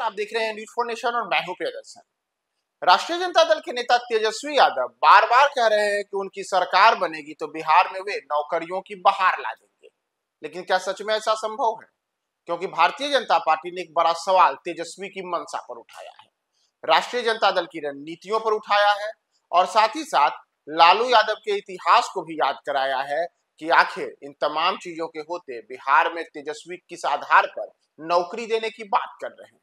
आप देख रहे हैं न्यूज फॉर नेशन और मैं हूं प्रियदर्शन। राष्ट्रीय जनता दल के नेता तेजस्वी यादव बार बार कह रहे हैं कि उनकी सरकार बनेगी तो बिहार में वे नौकरियों की बहार ला देंगे, लेकिन क्या सच में ऐसा संभव है? क्योंकि भारतीय जनता पार्टी ने एक बड़ा सवाल तेजस्वी की मंशा पर उठाया है, राष्ट्रीय जनता दल की रणनीतियों पर उठाया है और साथ ही साथ लालू यादव के इतिहास को भी याद कराया है कि आखिर इन तमाम चीजों के होते बिहार में तेजस्वी किस आधार पर नौकरी देने की बात कर रहे हैं।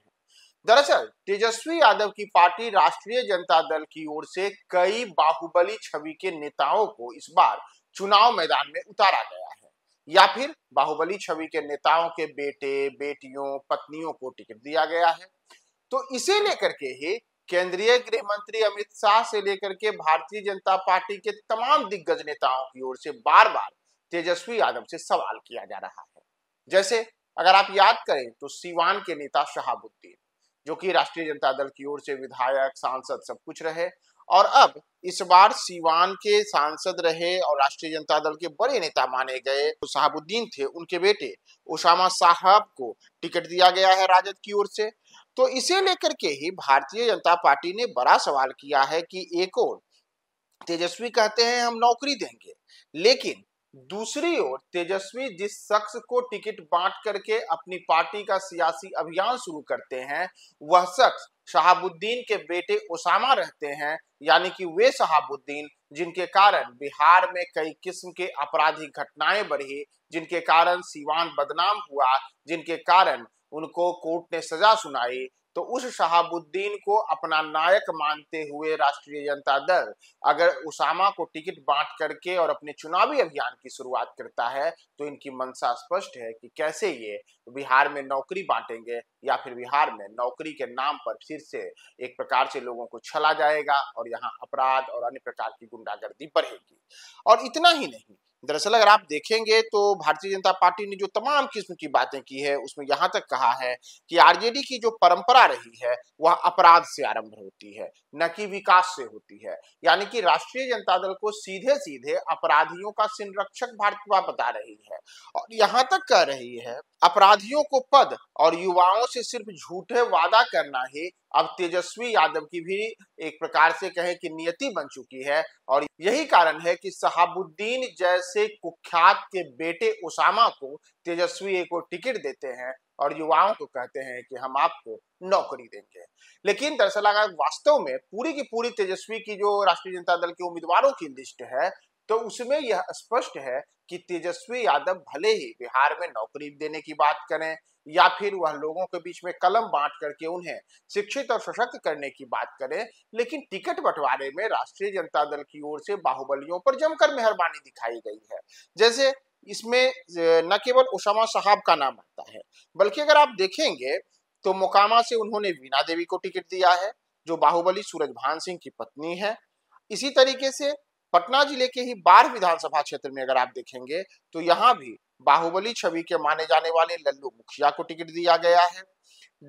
दरअसल तेजस्वी यादव की पार्टी राष्ट्रीय जनता दल की ओर से कई बाहुबली छवि के नेताओं को इस बार चुनाव मैदान में उतारा गया है, या फिर बाहुबली छवि के नेताओं के बेटे, बेटियों, पत्नियों को टिकट दिया गया है। तो इसे लेकर के ही केंद्रीय गृह मंत्री अमित शाह से लेकर के भारतीय जनता पार्टी के तमाम दिग्गज नेताओं की ओर से बार बार तेजस्वी यादव से सवाल किया जा रहा है। जैसे अगर आप याद करें तो सीवान के नेता शहाबुद्दीन, जो कि राष्ट्रीय जनता दल की ओर से विधायक, सांसद सब कुछ रहे और अब इस बार सीवान के सांसद रहे और राष्ट्रीय जनता दल के बड़े नेता माने गए तो शहाबुद्दीन थे, उनके बेटे ओसामा साहब को टिकट दिया गया है राजद की ओर से। तो इसे लेकर के ही भारतीय जनता पार्टी ने बड़ा सवाल किया है कि एक और तेजस्वी कहते हैं हम नौकरी देंगे, लेकिन दूसरी ओर तेजस्वी जिस शख्स को टिकट बांट करके अपनी पार्टी का सियासी अभियान शुरू करते हैं वह शख्स शहाबुद्दीन के बेटे ओसामा रहते हैं, यानी कि वे शहाबुद्दीन जिनके कारण बिहार में कई किस्म के आपराधिक घटनाएं बढ़ी, जिनके कारण सीवान बदनाम हुआ, जिनके कारण उनको कोर्ट ने सजा सुनाई। तो उस शहाबुद्दीन को अपना नायक मानते हुए राष्ट्रीय जनता दल अगर उसामा को टिकट बांट करके और अपने चुनावी अभियान की शुरुआत करता है तो इनकी मंशा स्पष्ट है कि कैसे ये बिहार में नौकरी बांटेंगे या फिर बिहार में नौकरी के नाम पर फिर से एक प्रकार से लोगों को छला जाएगा और यहाँ अपराध और अन्य प्रकार की गुंडागर्दी बढ़ेगी। और इतना ही नहीं, दरअसल अगर आप देखेंगे तो भारतीय जनता पार्टी ने जो तमाम किस्म की बातें की है उसमें यहाँ तक कहा है कि आरजेडी की जो परंपरा रही है वह अपराध से आरंभ होती है, न कि विकास से होती है। यानी कि राष्ट्रीय जनता दल को सीधे सीधे अपराधियों का संरक्षक भाजपा बता रही है और यहाँ तक कह रही है अपराधियों को पद और युवाओं से सिर्फ झूठे वादा करना ही अब तेजस्वी यादव की भी एक प्रकार से कहें कि नियति बन चुकी है। और यही कारण है कि शहाबुद्दीन जैसे कुख्यात के बेटे ओसामा को तेजस्वी एक और टिकट देते हैं और युवाओं को कहते हैं कि हम आपको नौकरी देंगे। लेकिन दरअसल अगर वास्तव में पूरी की पूरी तेजस्वी की जो राष्ट्रीय जनता दल के उम्मीदवारों की लिस्ट है तो उसमें यह स्पष्ट है कि तेजस्वी यादव भले ही बिहार में नौकरी देने की बात करें या फिर वह लोगों के बीच में कलम बांट करके उन्हें शिक्षित और सशक्त करने की बात करें, लेकिन टिकट बंटवारे में राष्ट्रीय जनता दल की ओर से बाहुबलियों पर जमकर मेहरबानी दिखाई गई है। जैसे इसमें न केवल ओसामा साहब का नाम आता है बल्कि अगर आप देखेंगे तो मोकामा से उन्होंने वीणा देवी को टिकट दिया है जो बाहुबली सूरजभान सिंह की पत्नी है। इसी तरीके से पटना जिले के ही बाढ़ विधानसभा क्षेत्र में अगर आप देखेंगे तो यहाँ भी बाहुबली छवि के माने जाने वाले लल्लू मुखिया को टिकट दिया गया है।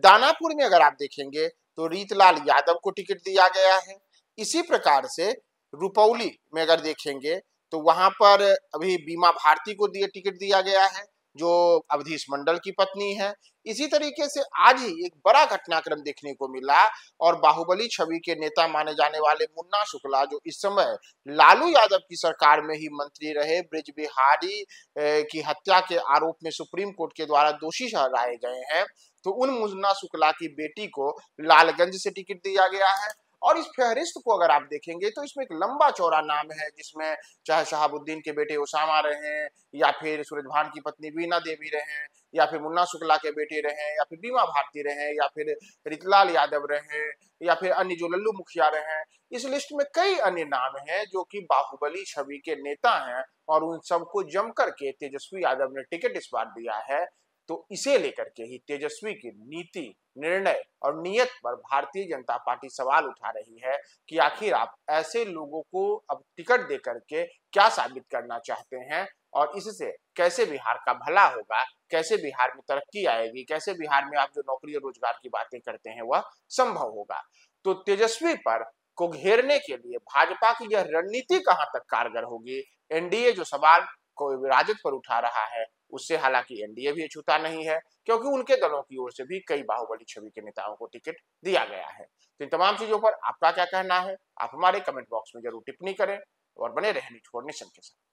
दानापुर में अगर आप देखेंगे तो रीतलाल यादव को टिकट दिया गया है। इसी प्रकार से रुपौली में अगर देखेंगे तो वहां पर अभी बीमा भारती को टिकट दिया गया है जो अवधेश मंडल की पत्नी है। इसी तरीके से आज ही एक बड़ा घटनाक्रम देखने को मिला और बाहुबली छवि के नेता माने जाने वाले मुन्ना शुक्ला जो इस समय लालू यादव की सरकार में ही मंत्री रहे, ब्रिज बिहारी की हत्या के आरोप में सुप्रीम कोर्ट के द्वारा दोषी ठहराए गए हैं, तो उन मुन्ना शुक्ला की बेटी को लालगंज से टिकट दिया गया है। और इस फहरिस्त को अगर आप देखेंगे तो इसमें एक लंबा चौड़ा नाम है जिसमें चाहे शहाबुद्दीन के बेटे ओसामा रहे या फिर सूरजभान की पत्नी वीणा देवी रहे या फिर मुन्ना शुक्ला के बेटे रहे या फिर बीमा भारती रहे या फिर रीतलाल यादव रहे या फिर अन्य जो लल्लू मुखिया रहे। इस लिस्ट में कई अन्य नाम हैं जो कि बाहुबली छवि के नेता हैं और उन सबको जम करके तेजस्वी यादव ने टिकट इस बार दिया है। तो इसे लेकर के ही तेजस्वी की नीति, निर्णय और नियत पर भारतीय जनता पार्टी सवाल उठा रही है कि आखिर आप ऐसे लोगों को अब टिकट दे करके क्या साबित करना चाहते हैं और इससे कैसे बिहार का भला होगा, कैसे बिहार में तरक्की आएगी, कैसे बिहार में आप जो नौकरी और रोजगार की बातें करते हैं वह संभव होगा। तो तेजस्वी पर को घेरने के लिए भाजपा की यह रणनीति कहां तक कारगर होगी, एनडीए जो सवाल को राजद पर उठा रहा है उससे हालांकि एनडीए भी छूता नहीं है, क्योंकि उनके दलों की ओर से भी कई बाहुबली छवि के नेताओं को टिकट दिया गया है। तो इन तमाम चीजों पर आपका क्या कहना है, आप हमारे कमेंट बॉक्स में जरूर टिप्पणी करें और बने रहें न्यूज़4नेशन के साथ।